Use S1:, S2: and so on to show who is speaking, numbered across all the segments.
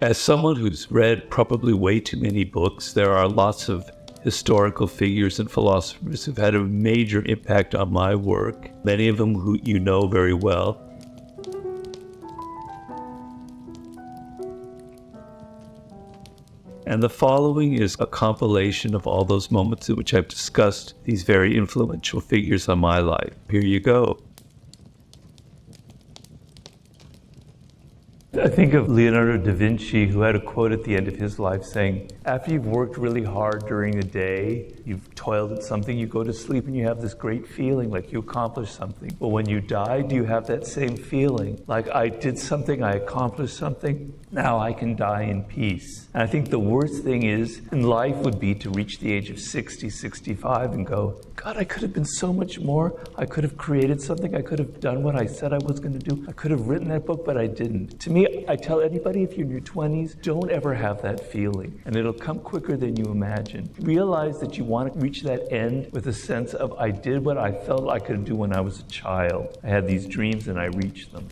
S1: As someone who's read probably way too many books, there are lots of historical figures and philosophers who've had a major impact on my work, many of them who you know very well. And the following is a compilation of all those moments in which I've discussed these very influential figures on my life. Here you go. I think of Leonardo da Vinci, who had a quote at the end of his life saying, after you've worked really hard during the day, you've toiled at something, you go to sleep and you have this great feeling like you accomplished something. But when you die, do you have that same feeling? Like, I did something, I accomplished something, now I can die in peace. And I think the worst thing is in life would be to reach the age of 60, 65 and go, God, I could have been so much more. I could have created something. I could have done what I said I was going to do. I could have written that book, but I didn't. To me, I tell anybody, if you're in your 20s, don't ever have that feeling. And it'll come quicker than you imagine. Realize that you want to reach that end with a sense of, I did what I felt I could do when I was a child. I had these dreams and I reached them.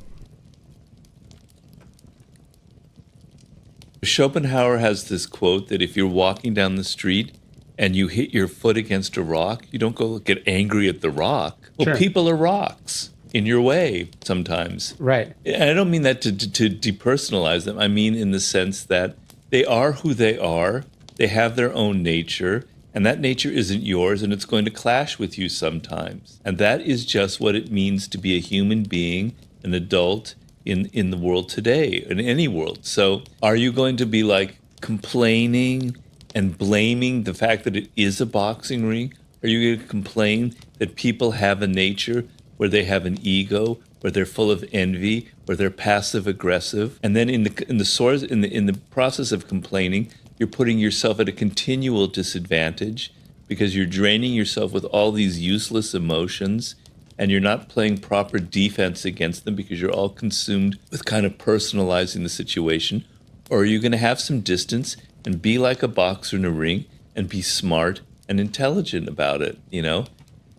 S2: Schopenhauer has this quote that if you're walking down the street and you hit your foot against a rock, you don't go get angry at the rock. Well,
S3: Sure.
S2: People are rocks in your way sometimes.
S3: Right.
S2: And I don't mean that to depersonalize them. I mean in the sense that they are who they are. They have their own nature, and that nature isn't yours, and it's going to clash with you sometimes. And that is just what it means to be a human being, an adult in the world today, in any world. So are you going to be like complaining and blaming the fact that it is a boxing ring? Are you going to complain that people have a nature where they have an ego, where they're full of envy, where they're passive aggressive? And then in the process of complaining, you're putting yourself at a continual disadvantage because you're draining yourself with all these useless emotions, and you're not playing proper defense against them because you're all consumed with kind of personalizing the situation. Or are you going to have some distance and be like a boxer in a ring and be smart and intelligent about it, you know?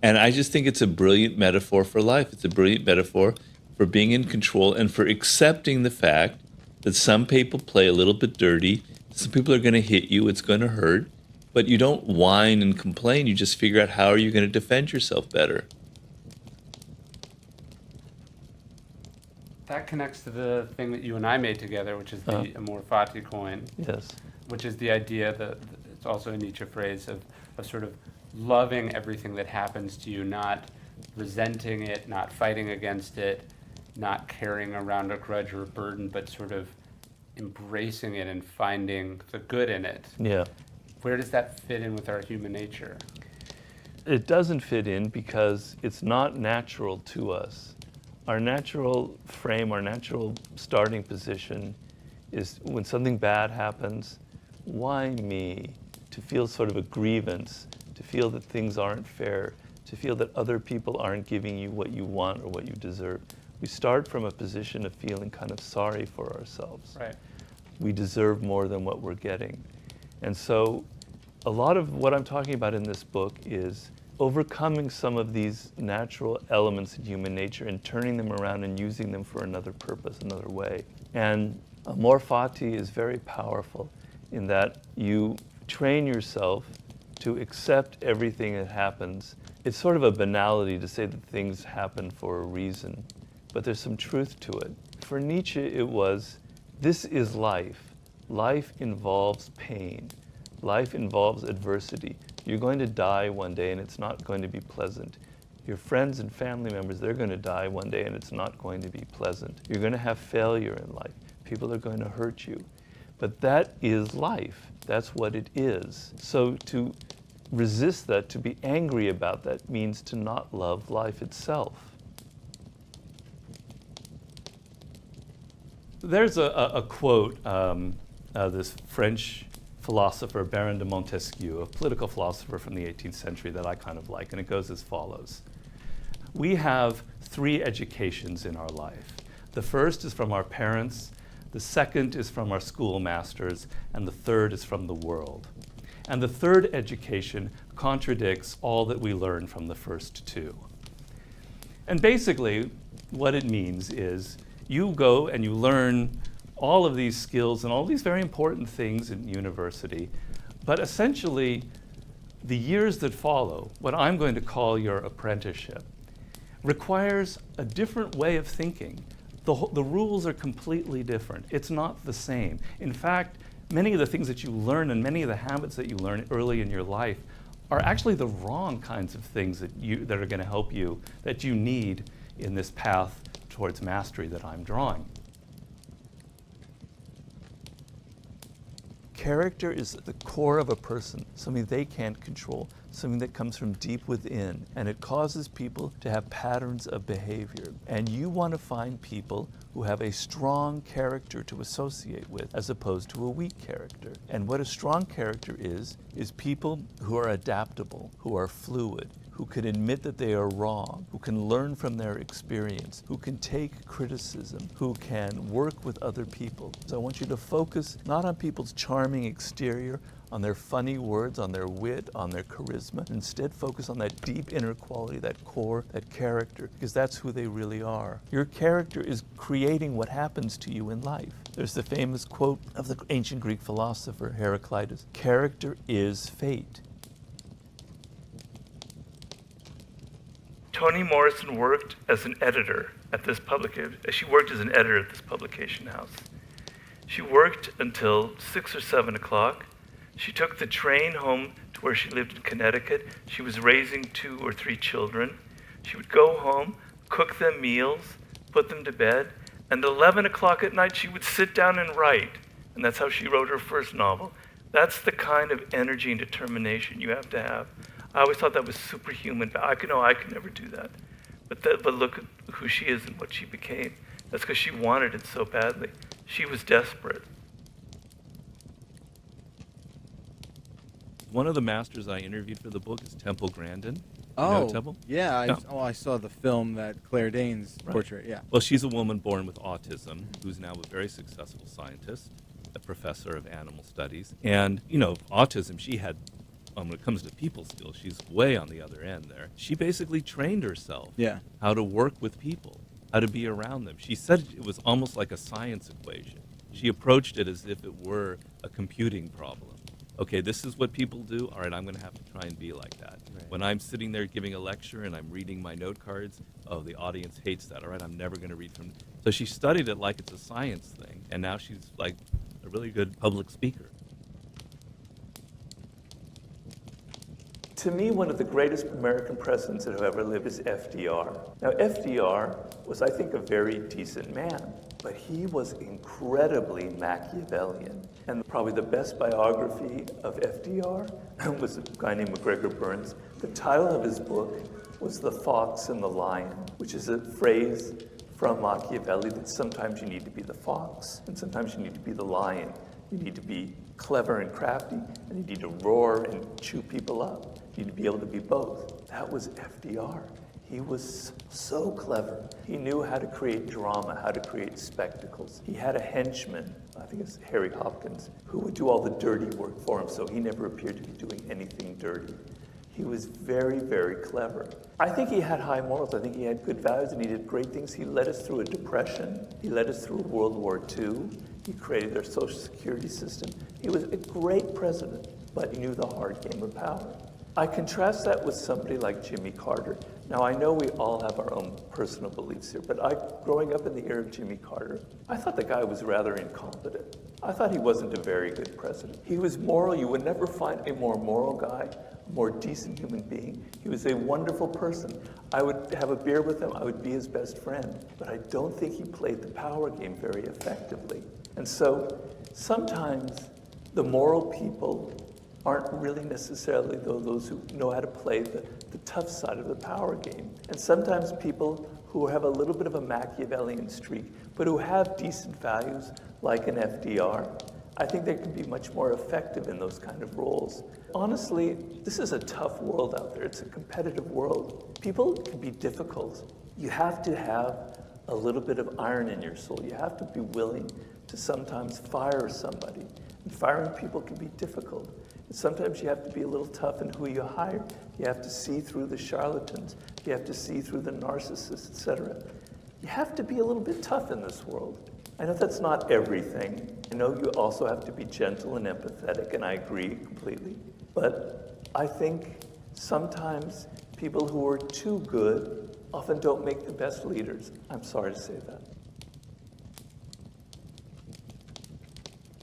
S2: And I just think it's a brilliant metaphor for life. It's a brilliant metaphor for being in control and for accepting the fact that some people play a little bit dirty. Some people are going to hit you. It's going to hurt. But you don't whine and complain. You just figure out how are you going to defend yourself better.
S4: That connects to the thing that you and I made together, which is the amor fati coin.
S1: Yes.
S4: Which is the idea that it's also a Nietzsche phrase of sort of loving everything that happens to you, not resenting it, not fighting against it, not carrying around a grudge or a burden, but sort of embracing it and finding the good in it.
S1: Yeah.
S4: Where does that fit in with our human nature?
S1: It doesn't fit in because it's not natural to us. Our natural frame, our natural starting position is when something bad happens, why me? To feel sort of a grievance, to feel that things aren't fair, to feel that other people aren't giving you what you want or what you deserve. We start from a position of feeling kind of sorry for ourselves.
S4: Right.
S1: We deserve more than what we're getting. And so a lot of what I'm talking about in this book is overcoming some of these natural elements in human nature and turning them around and using them for another purpose, another way. And amor fati is very powerful in that you train yourself to accept everything that happens. It's sort of a banality to say that things happen for a reason, but there's some truth to it. For Nietzsche, it was, this is life. Life involves pain. Life involves adversity. You're going to die one day and it's not going to be pleasant. Your friends and family members, they're going to die one day and it's not going to be pleasant. You're going to have failure in life. People are going to hurt you. But that is life. That's what it is. So to resist that, to be angry about that, means to not love life itself. There's a quote, this French philosopher, Baron de Montesquieu, a political philosopher from the 18th century that I kind of like, and it goes as follows. We have 3 educations in our life. The first is from our parents, the second is from our schoolmasters, and the third is from the world. And the third education contradicts all that we learn from the first 2. And basically, what it means is you go and you learn all of these skills and all these very important things in university. But essentially, the years that follow, what I'm going to call your apprenticeship, requires a different way of thinking. The rules are completely different. It's not the same. In fact, many of the things that you learn and many of the habits that you learn early in your life are actually the wrong kinds of things that are going to help you, that you need in this path towards mastery that I'm drawing. Character is at the core of a person, something they can't control, something that comes from deep within, and it causes people to have patterns of behavior. And you want to find people who have a strong character to associate with, as opposed to a weak character. And what a strong character is people who are adaptable, who are fluid, who can admit that they are wrong, who can learn from their experience, who can take criticism, who can work with other people. So I want you to focus not on people's charming exterior, on their funny words, on their wit, on their charisma. Instead, focus on that deep inner quality, that core, that character, because that's who they really are. Your character is creating what happens to you in life. There's the famous quote of the ancient Greek philosopher Heraclitus, "Character is fate." Toni Morrison worked as an editor at this publication. She worked as an editor at this publication house. She worked until 6 or 7 o'clock. She took the train home to where she lived in Connecticut. She was raising 2 or 3 children. She would go home, cook them meals, put them to bed, and at 11 o'clock at night she would sit down and write. And that's how she wrote her first novel. That's the kind of energy and determination you have to have. I always thought that was superhuman. I could never do that. But look at who she is and what she became. That's because she wanted it so badly. She was desperate. One of the masters I interviewed for the book is Temple Grandin.
S3: Oh,
S1: you know Temple?
S3: yeah.
S1: No.
S3: I saw the film that Claire Danes portrait. Yeah.
S1: Well, she's a woman born with autism who's now a very successful scientist, a professor of animal studies. And, autism, she had, when it comes to people skills, she's way on the other end there. She basically trained herself how to work with people, how to be around them. She said it was almost like a science equation. She approached it as if it were a computing problem. Okay, this is what people do. All right, I'm going to have to try and be like that. Right. When I'm sitting there giving a lecture and I'm reading my note cards, the audience hates that. All right, I'm never going to read from. So she studied it like it's a science thing, and now she's like a really good public speaker. To me, one of the greatest American presidents that have ever lived is FDR. Now, FDR was, I think, a very decent man, but he was incredibly Machiavellian. And probably the best biography of FDR was a guy named McGregor Burns. The title of his book was The Fox and the Lion, which is a phrase from Machiavelli that sometimes you need to be the fox, and sometimes you need to be the lion. You need to be clever and crafty, and you need to roar and chew people up. You need to be able to be both. That was FDR. He was so clever. He knew how to create drama, how to create spectacles. He had a henchman, I think it's Harry Hopkins, who would do all the dirty work for him, so he never appeared to be doing anything dirty. He was very, very clever. I think he had high morals. I think he had good values, and he did great things. He led us through a depression. He led us through World War II. He created our social security system. He was a great president, but he knew the hard game of power. I contrast that with somebody like Jimmy Carter. Now, I know we all have our own personal beliefs here, but growing up in the era of Jimmy Carter, I thought the guy was rather incompetent. I thought he wasn't a very good president. He was moral. You would never find a more moral guy, a more decent human being. He was a wonderful person. I would have a beer with him. I would be his best friend. But I don't think he played the power game very effectively. And so sometimes the moral people aren't really necessarily those who know how to play the tough side of the power game. And sometimes people who have a little bit of a Machiavellian streak, but who have decent values, like an FDR, I think they can be much more effective in those kind of roles. Honestly, this is a tough world out there. It's a competitive world. People can be difficult. You have to have a little bit of iron in your soul. You have to be willing to sometimes fire somebody. And firing people can be difficult. And sometimes you have to be a little tough in who you hire. You have to see through the charlatans. You have to see through the narcissists, etc. You have to be a little bit tough in this world. I know that's not everything. I know you also have to be gentle and empathetic, and I agree completely. But I think sometimes people who are too good often don't make the best leaders. I'm sorry to say that.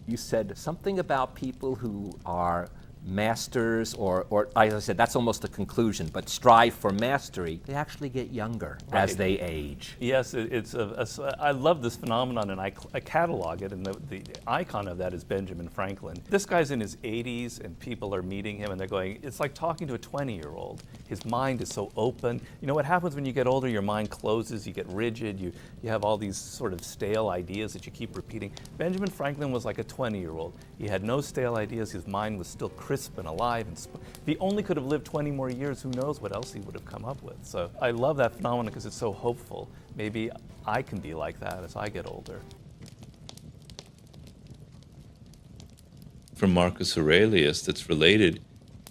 S5: You said something about people who are masters, or as I said, that's almost a conclusion, but strive for mastery, they actually get younger as they age.
S1: Yes, I love this phenomenon, and I catalog it, and the icon of that is Benjamin Franklin. This guy's in his 80s, and people are meeting him, and they're going, it's like talking to a 20-year-old. His mind is so open. You know what happens when you get older? Your mind closes, you get rigid, you have all these sort of stale ideas that you keep repeating. Benjamin Franklin was like a 20-year-old. He had no stale ideas. His mind was still crisp and alive. And if he only could have lived 20 more years, who knows what else he would have come up with. So I love that phenomenon because it's so hopeful. Maybe I can be like that as I get older.
S2: From Marcus Aurelius that's related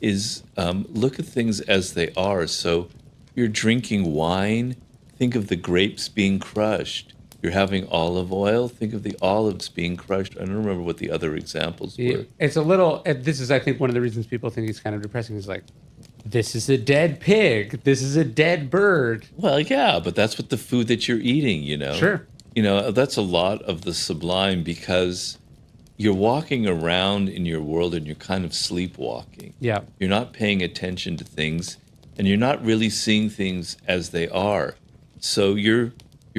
S2: is look at things as they are. So you're drinking wine, think of the grapes being crushed. You're having olive oil, think of the olives being crushed. I don't remember what the other examples were.
S4: It's a little, this is, I think, one of the reasons people think he's kind of depressing is like, this is a dead pig. This is a dead bird.
S2: Well, yeah, but that's what the food that you're eating, you know?
S4: Sure.
S2: You know, that's a lot of the sublime because you're walking around in your world and you're kind of sleepwalking.
S4: Yeah.
S2: You're not paying attention to things and you're not really seeing things as they are. So you're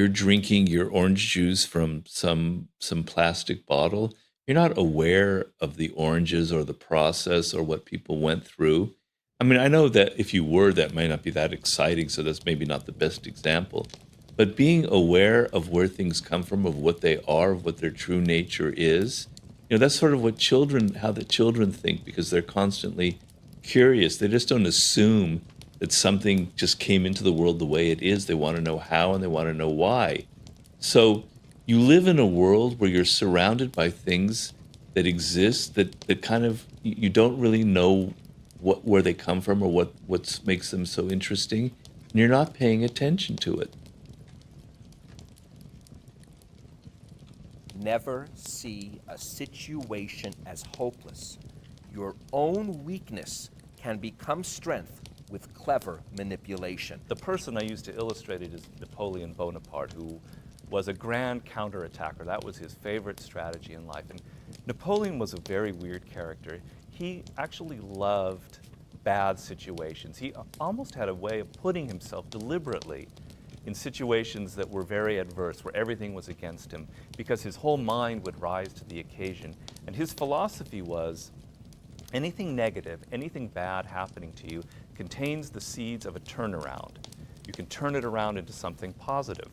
S2: drinking your orange juice from some plastic bottle. You're not aware of the oranges or the process or what people went through. I mean, I know that if you were, that might not be that exciting, so that's maybe not the best example. But being aware of where things come from, of what they are, of what their true nature is, you know, that's sort of what how the children think, because they're constantly curious. They just don't assume that something just came into the world the way it is. They want to know how and they want to know why. So you live in a world where you're surrounded by things that exist that kind of, you don't really know where they come from or what makes them so interesting, and you're not paying attention to it.
S5: Never see a situation as hopeless. Your own weakness can become strength with clever manipulation.
S1: The person I used to illustrate it is Napoleon Bonaparte, who was a grand counterattacker. That was his favorite strategy in life. And Napoleon was a very weird character. He actually loved bad situations. He almost had a way of putting himself deliberately in situations that were very adverse, where everything was against him, because his whole mind would rise to the occasion. And his philosophy was, anything negative, anything bad happening to you contains the seeds of a turnaround. You can turn it around into something positive.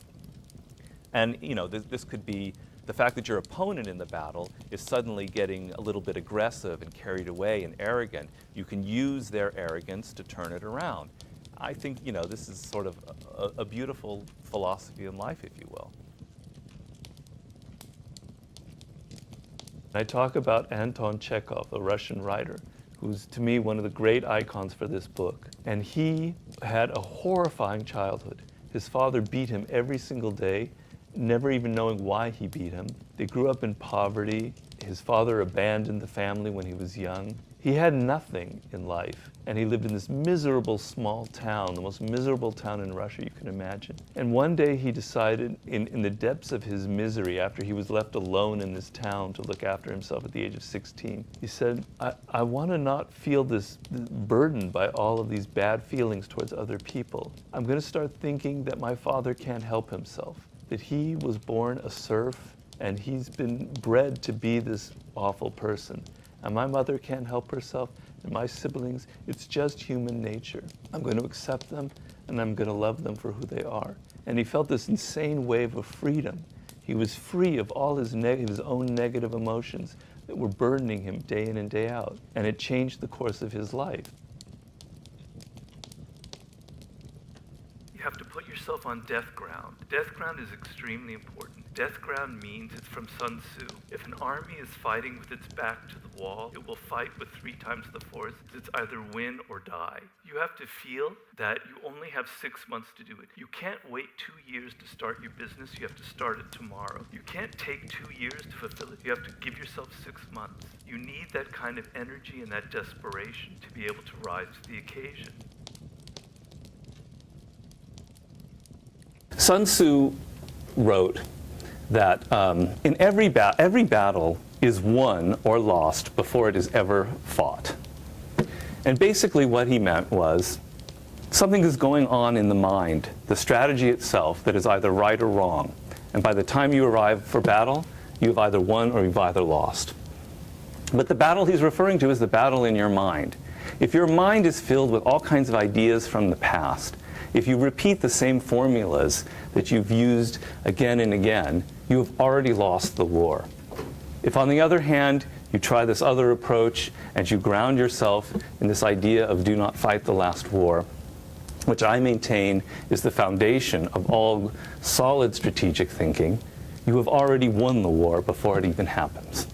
S1: And you know, this could be the fact that your opponent in the battle is suddenly getting a little bit aggressive and carried away and arrogant. You can use their arrogance to turn it around. I think, you know, this is sort of a beautiful philosophy in life, if you will. I talk about Anton Chekhov, a Russian writer, who's to me one of the great icons for this book. And he had a horrifying childhood. His father beat him every single day, never even knowing why he beat him. They grew up in poverty. His father abandoned the family when he was young. He had nothing in life, and he lived in this miserable small town, the most miserable town in Russia you can imagine. And one day he decided, in the depths of his misery, after he was left alone in this town to look after himself at the age of 16, he said, I want to not feel this burden by all of these bad feelings towards other people. I'm going to start thinking that my father can't help himself, that he was born a serf, and he's been bred to be this awful person. And my mother can't help herself, and my siblings, it's just human nature. I'm going to accept them, and I'm going to love them for who they are. And he felt this insane wave of freedom. He was free of all his own negative emotions that were burdening him day in and day out. And it changed the course of his life. You have to put yourself on death ground. Death ground is extremely important. Death ground means it's from Sun Tzu. If an army is fighting with its back to the wall, it will fight with 3 times the force. It's either win or die. You have to feel that you only have 6 months to do it. You can't wait 2 years to start your business. You have to start it tomorrow. You can't take 2 years to fulfill it. You have to give yourself 6 months. You need that kind of energy and that desperation to be able to rise to the occasion. Sun Tzu wrote that in every battle is won or lost before it is ever fought. And basically what he meant was something is going on in the mind, the strategy itself, that is either right or wrong. And by the time you arrive for battle, you've either won or you've either lost. But the battle he's referring to is the battle in your mind. If your mind is filled with all kinds of ideas from the past, if you repeat the same formulas that you've used again and again, you have already lost the war. If, on the other hand, you try this other approach and you ground yourself in this idea of do not fight the last war, which I maintain is the foundation of all solid strategic thinking, you have already won the war before it even happens.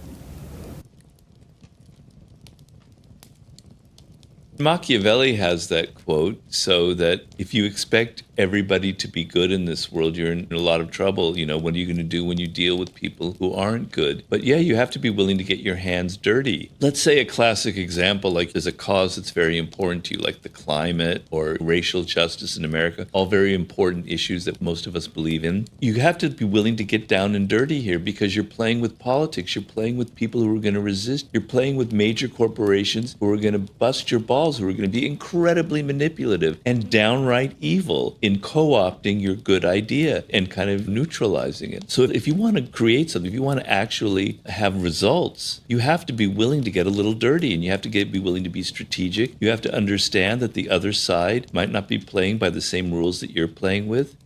S2: Machiavelli has that quote, so that if you expect everybody to be good in this world, you're in a lot of trouble. You know, what are you going to do when you deal with people who aren't good? But yeah, you have to be willing to get your hands dirty. Let's say a classic example, like there's a cause that's very important to you, like the climate or racial justice in America, all very important issues that most of us believe in. You have to be willing to get down and dirty here because you're playing with politics. You're playing with people who are going to resist. You're playing with major corporations who are going to bust your balls, who are going to be incredibly manipulative and downright evil in co-opting your good idea and kind of neutralizing it. So if you want to create something, if you want to actually have results, you have to be willing to get a little dirty, and you have to be willing to be strategic. You have to understand that the other side might not be playing by the same rules that you're playing with.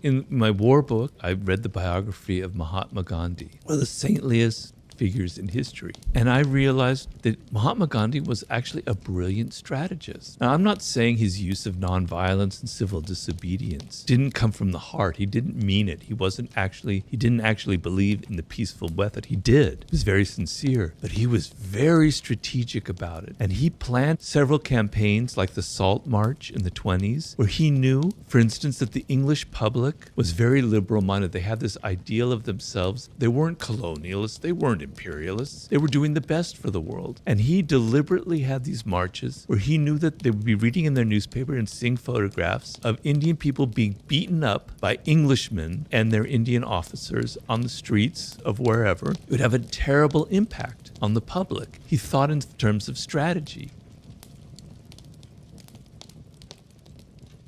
S6: In my war book, I read the biography of Mahatma Gandhi, one of the saintliest figures in history. And I realized that Mahatma Gandhi was actually a brilliant strategist. Now, I'm not saying his use of nonviolence and civil disobedience didn't come from the heart. He didn't mean it. He didn't actually believe in the peaceful method. He did. He was very sincere, but he was very strategic about it. And he planned several campaigns like the Salt March in the 1920s, where he knew, for instance, that the English public was very liberal-minded. They had this ideal of themselves. They weren't colonialists. They weren't imperialists. They were doing the best for the world. And he deliberately had these marches where he knew that they would be reading in their newspaper and seeing photographs of Indian people being beaten up by Englishmen and their Indian officers on the streets of wherever. It would have a terrible impact on the public. He thought in terms of strategy.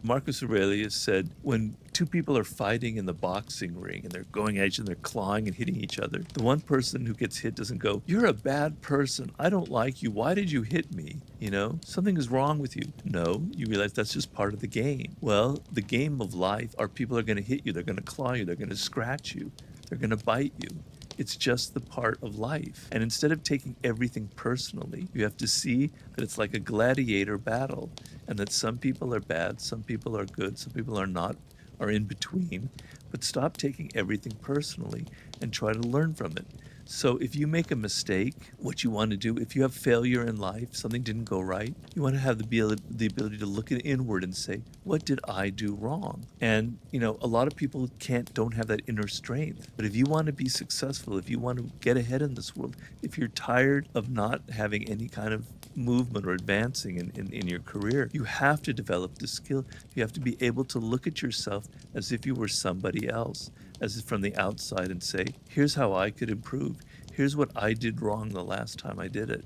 S2: Marcus Aurelius said, when two people are fighting in the boxing ring and they're going at each other, they're clawing and hitting each other, the one person who gets hit doesn't go, "You're a bad person. I don't like you. Why did you hit me? You know, something is wrong with you." No, you realize that's just part of the game. Well, the game of life are people are going to hit you. They're going to claw you. They're going to scratch you. They're going to bite you. It's just the part of life. And instead of taking everything personally, you have to see that it's like a gladiator battle, and that some people are bad, some people are good, some people are not, are in between. But stop taking everything personally and try to learn from it. So if you make a mistake, what you want to do, if you have failure in life, something didn't go right, you want to have the ability to look inward and say, what did I do wrong? And, you know, a lot of people don't have that inner strength. But if you want to be successful, if you want to get ahead in this world, if you're tired of not having any kind of movement or advancing in your career, you have to develop the skill. You have to be able to look at yourself as if you were somebody else, as if from the outside, and say, here's how I could improve. Here's what I did wrong the last time I did it.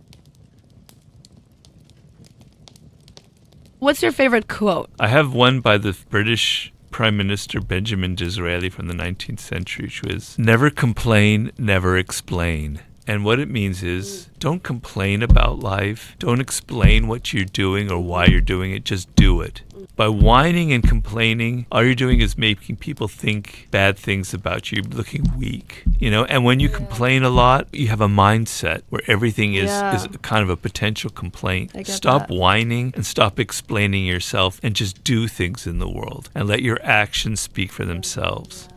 S7: What's your favorite quote?
S6: I have one by the British Prime Minister Benjamin Disraeli from the 19th century, which was, "Never complain, never explain. And what it means is don't complain about life. Don't explain what you're doing or why you're doing it. Just do it. By whining and complaining, all you're doing is making people think bad things about you, looking weak, you know? And when you complain a lot, you have a mindset where everything is kind of a potential complaint. Stop whining and stop explaining yourself and just do things in the world and let your actions speak for themselves.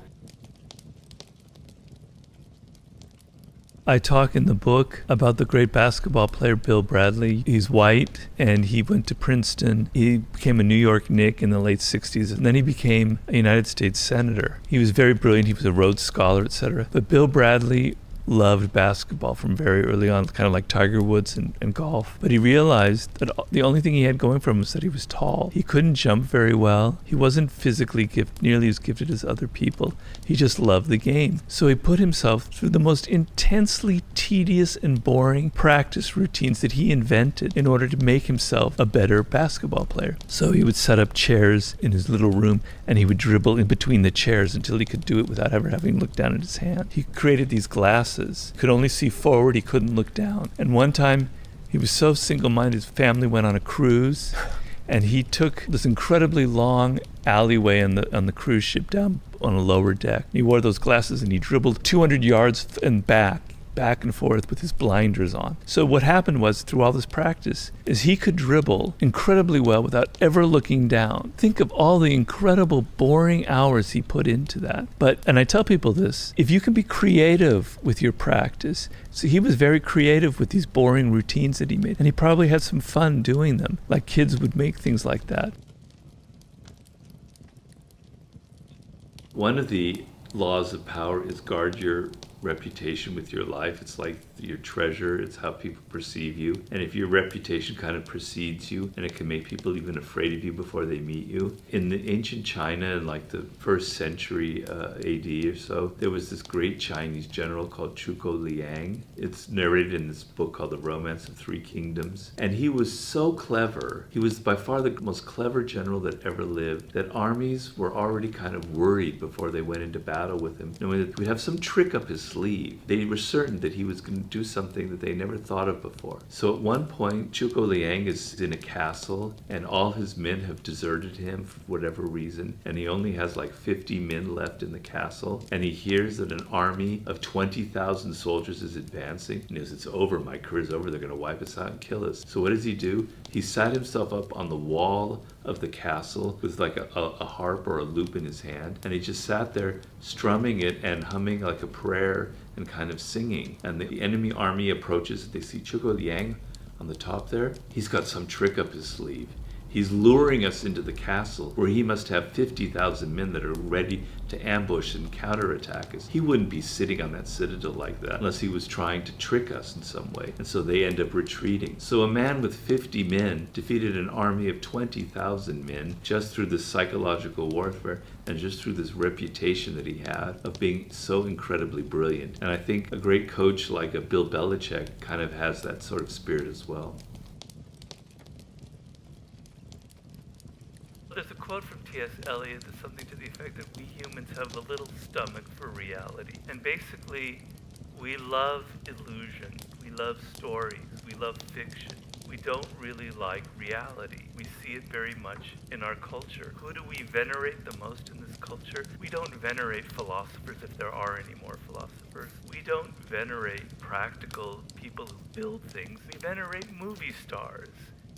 S6: I talk in the book about the great basketball player Bill Bradley. He's white, and he went to Princeton. He became a New York Knick in the late 60s, and then he became a United States Senator. He was very brilliant. He was a Rhodes Scholar, etc. But Bill Bradley loved basketball from very early on, kind of like Tiger Woods and golf. But he realized that the only thing he had going for him was that he was tall. He couldn't jump very well. He wasn't physically nearly as gifted as other people. He just loved the game. So he put himself through the most intensely tedious and boring practice routines that he invented in order to make himself a better basketball player. So he would set up chairs in his little room, and he would dribble in between the chairs until he could do it without ever having looked down at his hand. He created these glasses. Could only see forward, he couldn't look down. And one time, he was so single-minded, his family went on a cruise, and he took this incredibly long alleyway on the cruise ship down on a lower deck. He wore those glasses, and he dribbled 200 yards and back and forth with his blinders on. So what happened was, through all this practice, is he could dribble incredibly well without ever looking down. Think of all the incredible boring hours he put into that. And I tell people this, if you can be creative with your practice, so he was very creative with these boring routines that he made, and he probably had some fun doing them, like kids would make things like that.
S2: One of the laws of power is guard your reputation with your life. It's like your treasure. It's how people perceive you. And if your reputation kind of precedes you, and it can make people even afraid of you before they meet you. In the ancient China, in like the 1st century AD or so, there was this great Chinese general called Zhuge Liang. It's narrated in this book called The Romance of Three Kingdoms. And he was so clever. He was by far the most clever general that ever lived, that armies were already kind of worried before they went into battle with him, knowing that we'd have some trick up his sleeve. They were certain that he was going to do something that they never thought of before. So at one point, Zhuge Liang is in a castle, and all his men have deserted him for whatever reason, and he only has like 50 men left in the castle, and he hears that an army of 20,000 soldiers is advancing, and he goes, it's over, my career's over, they're going to wipe us out and kill us. So what does he do? He sat himself up on the wall of the castle with like a harp or a lute in his hand, and he just sat there strumming it and humming like a prayer and kind of singing. And the enemy army approaches, they see Zhuge Liang on the top there. He's got some trick up his sleeve. He's luring us into the castle where he must have 50,000 men that are ready to ambush and counterattack us. He wouldn't be sitting on that citadel like that unless he was trying to trick us in some way. And so they end up retreating. So a man with 50 men defeated an army of 20,000 men just through this psychological warfare and just through this reputation that he had of being so incredibly brilliant. And I think a great coach like a Bill Belichick kind of has that sort of spirit as well.
S1: There's a quote from T.S. Eliot that's something to the effect that we humans have a little stomach for reality. And basically, we love illusion. We love stories. We love fiction. We don't really like reality. We see it very much in our culture. Who do we venerate the most in this culture? We don't venerate philosophers, if there are any more philosophers. We don't venerate practical people who build things. We venerate movie stars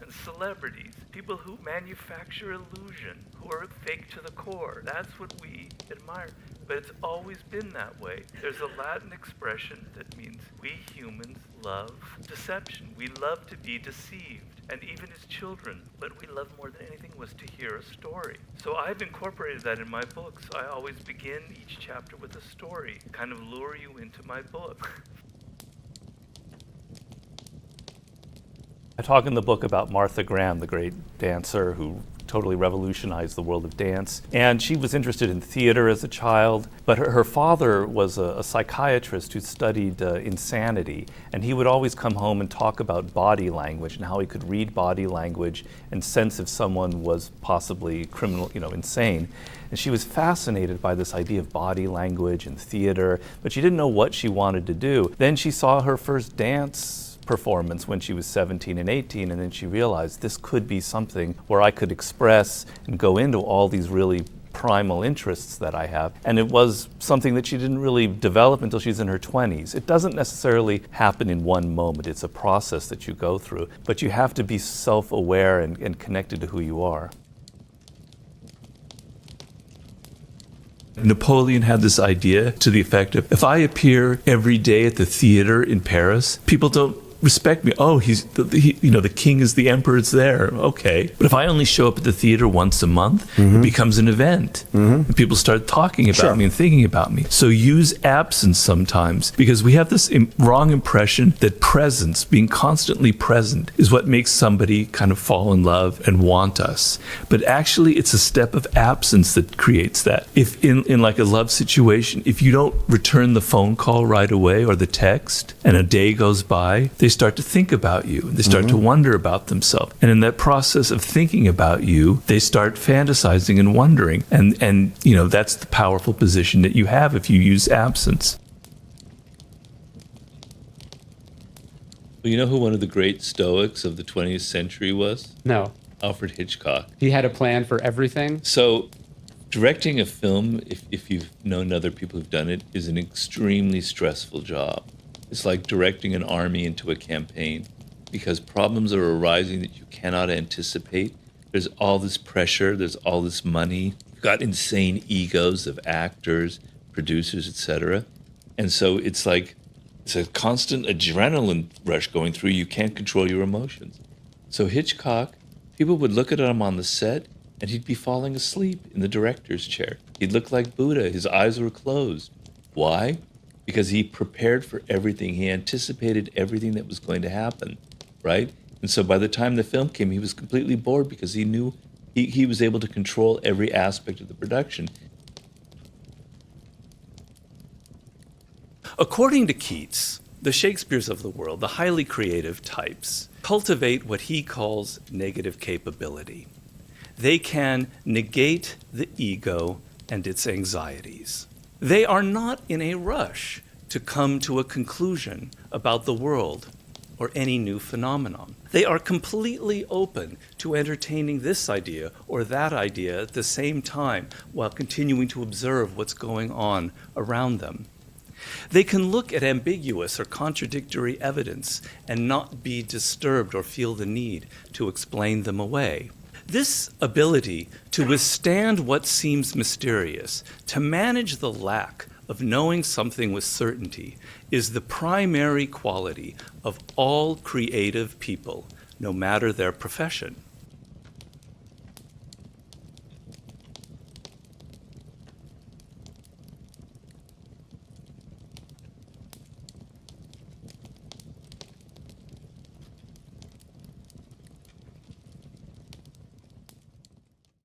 S1: and celebrities, people who manufacture illusion, who are fake to the core. That's what we admire. But it's always been that way. There's a Latin expression that means we humans love deception. We love to be deceived. And even as children, what we loved more than anything was to hear a story. So I've incorporated that in my books. I always begin each chapter with a story, kind of lure you into my book. I talk in the book about Martha Graham, the great dancer who totally revolutionized the world of dance. And she was interested in theater as a child, but her father was a psychiatrist who studied insanity, and he would always come home and talk about body language and how he could read body language and sense if someone was possibly criminal, insane. And she was fascinated by this idea of body language and theater, but she didn't know what she wanted to do. Then she saw her first dance performance when she was 17 and 18, and then she realized this could be something where I could express and go into all these really primal interests that I have. And it was something that she didn't really develop until she's in her 20s. It doesn't necessarily happen in one moment. It's a process that you go through, but you have to be self-aware and connected to who you are.
S6: Napoleon had this idea to the effect of, if I appear every day at the theater in Paris, people don't respect me. Oh, the king is the emperor's there. Okay. But if I only show up at the theater once a month, it becomes an event. And people start talking about me and thinking about me. So use absence sometimes, because we have this wrong impression that presence, being constantly present, is what makes somebody kind of fall in love and want us. But actually, it's a step of absence that creates that. If in like a love situation, if you don't return the phone call right away or the text, and a day goes by, they start to think about you. They start to wonder about themselves. And in that process of thinking about you, they start fantasizing and wondering. And that's the powerful position that you have if you use absence.
S2: Well, you know who one of the great Stoics of the 20th century was?
S4: No.
S2: Alfred Hitchcock.
S4: He had a plan for everything.
S2: So directing a film, if you've known other people who've done it, is an extremely stressful job. It's like directing an army into a campaign, because problems are arising that you cannot anticipate. There's all this pressure, there's all this money. You've got insane egos of actors, producers, etc. And so it's a constant adrenaline rush going through. You can't control your emotions. So Hitchcock, people would look at him on the set and he'd be falling asleep in the director's chair. He'd look like Buddha. His eyes were closed. Why? Because he prepared for everything. He anticipated everything that was going to happen, right? And so by the time the film came, he was completely bored because he knew he was able to control every aspect of the production.
S1: According to Keats, the Shakespeares of the world, the highly creative types, cultivate what he calls negative capability. They can negate the ego and its anxieties. They are not in a rush to come to a conclusion about the world or any new phenomenon. They are completely open to entertaining this idea or that idea at the same time while continuing to observe what's going on around them. They can look at ambiguous or contradictory evidence and not be disturbed or feel the need to explain them away. This ability to withstand what seems mysterious, to manage the lack of knowing something with certainty, is the primary quality of all creative people, no matter their profession.